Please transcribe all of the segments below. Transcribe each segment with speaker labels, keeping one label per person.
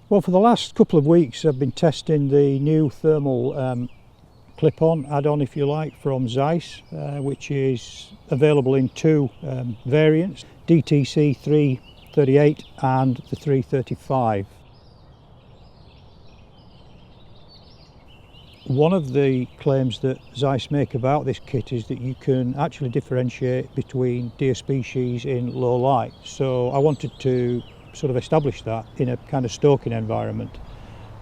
Speaker 1: Well, for the last couple of weeks I've been testing the new thermal clip-on add-on, if you like, from Zeiss, which is available in two variants, DTC 338 and the 335. One of the claims that Zeiss make about this kit is that you can actually differentiate between deer species in low light. So I wanted to sort of establish that in a kind of stalking environment.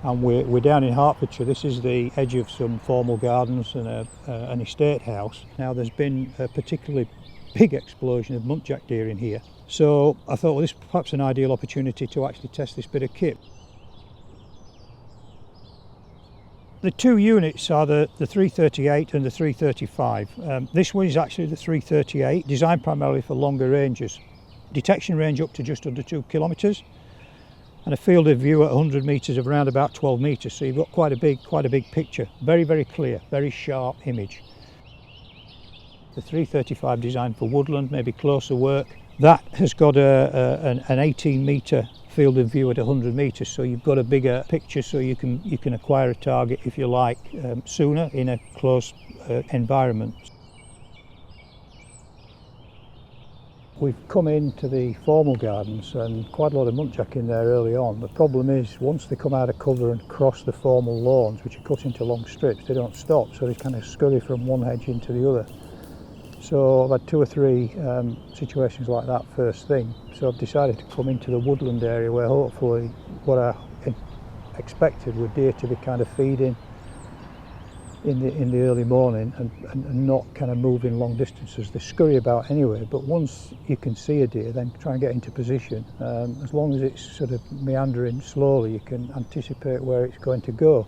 Speaker 1: And we're down in Hertfordshire. This is the edge of some formal gardens and an estate house. Now there's been a particularly big explosion of muntjac deer in here. So I thought, well, this is perhaps an ideal opportunity to actually test this bit of kit. The two units are the 338 and the 335. This one is actually the 338, designed primarily for longer ranges. Detection range up to just under 2 kilometres and a field of view at 100 metres of around about 12 metres. So you've got quite a big picture. Very, very clear, very sharp image. The 335 designed for woodland, maybe closer work. That has got an 18 metre field of view at 100 metres, so you've got a bigger picture, so you can acquire a target, if you like, sooner in a close environment. We've come into the formal gardens and quite a lot of muntjac in there early on. The problem is, once they come out of cover and cross the formal lawns, which are cut into long strips, they don't stop, so they kind of scurry from one hedge into the other. So I've had 2 or 3 situations like that first thing. So I've decided to come into the woodland area where hopefully what I expected were deer to be kind of feeding in the early morning and not kind of moving long distances. They scurry about anyway, but once you can see a deer, then try and get into position. As long as it's sort of meandering slowly, you can anticipate where it's going to go.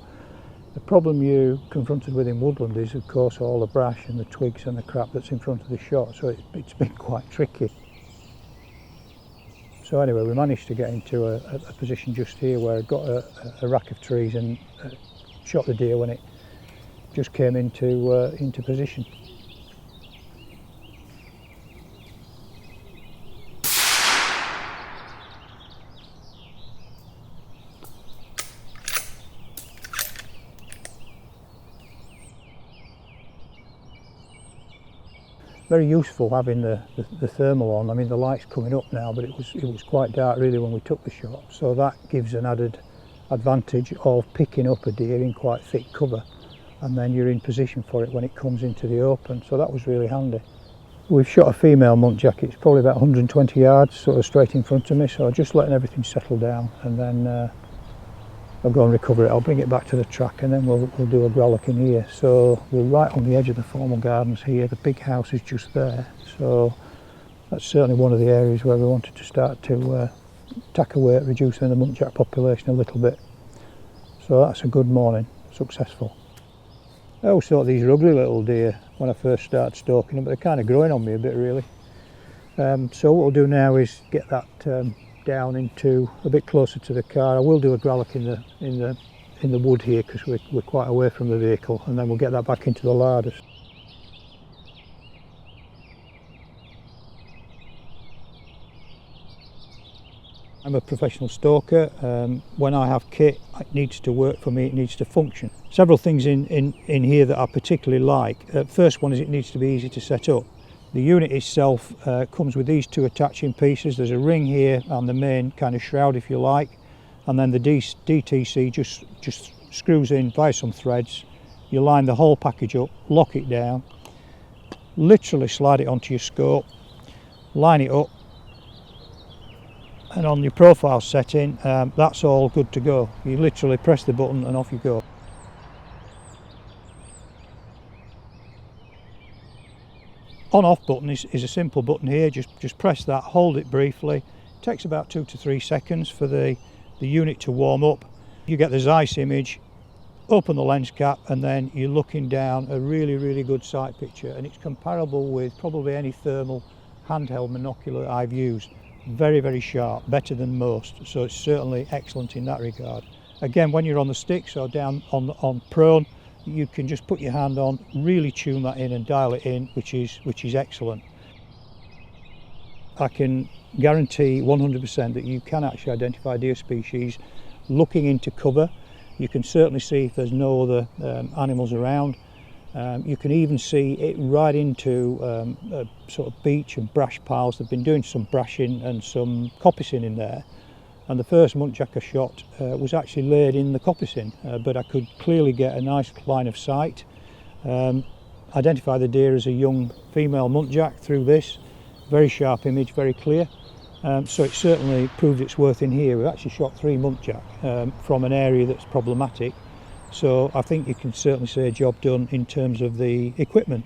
Speaker 1: The problem you're confronted with in woodland is, of course, all the brash and the twigs and the crap that's in front of the shot, so it's been quite tricky. So anyway, we managed to get into a position just here where I got a rack of trees and shot the deer when it just came into position. Very useful having the thermal on. I mean, the light's coming up now, but it was quite dark really when we took the shot, so that gives an added advantage of picking up a deer in quite thick cover, and then you're in position for it when it comes into the open, so that was really handy. We've shot a female muntjac. It's probably about 120 yards sort of straight in front of me, so just letting everything settle down, and then I'll go and recover it. I'll bring it back to the track and then we'll do a growlock in here. So we're right on the edge of the formal gardens here. The big house is just there, so that's certainly one of the areas where we wanted to start to tack away at reducing the muntjac population a little bit. So that's a good morning, successful. I always thought these were ugly little deer when I first started stalking them, but they're kind of growing on me a bit really. So what we'll do now is get that down into a bit closer to the car. I will do a growlock in the wood here because we're quite away from the vehicle, and then we'll get that back into the larders. I'm a professional stalker. When I have kit, it needs to work for me, it needs to function. Several things in here that I particularly like. First one is it needs to be easy to set up. The unit itself comes with these 2 attaching pieces. There's a ring here and the main kind of shroud, if you like, and then the DTC just screws in via some threads. You line the whole package up, lock it down, literally slide it onto your scope, line it up, and on your profile setting, that's all good to go. You literally press the button and off you go. On-off button is a simple button here. Just press that, hold it briefly. It takes about 2 to 3 seconds for the unit to warm up. You get the Zeiss image, open the lens cap, and then you're looking down a really good sight picture, and it's comparable with probably any thermal handheld monocular I've used. Very sharp, better than most, so it's certainly excellent in that regard. Again, when you're on the stick, so down on prone, you can just put your hand on, really tune that in and dial it in, which is excellent. I can guarantee 100% that you can actually identify deer species looking into cover. You can certainly see if there's no other animals around. You can even see it right into sort of beech and brash piles. They've been doing some brashing and some coppicing in there, and the first muntjac I shot was actually laid in the coppicing, but I could clearly get a nice line of sight, identify the deer as a young female muntjac through this. Very sharp image, very clear. So it certainly proved its worth in here. We've actually shot 3 muntjac from an area that's problematic. So I think you can certainly say a job done in terms of the equipment.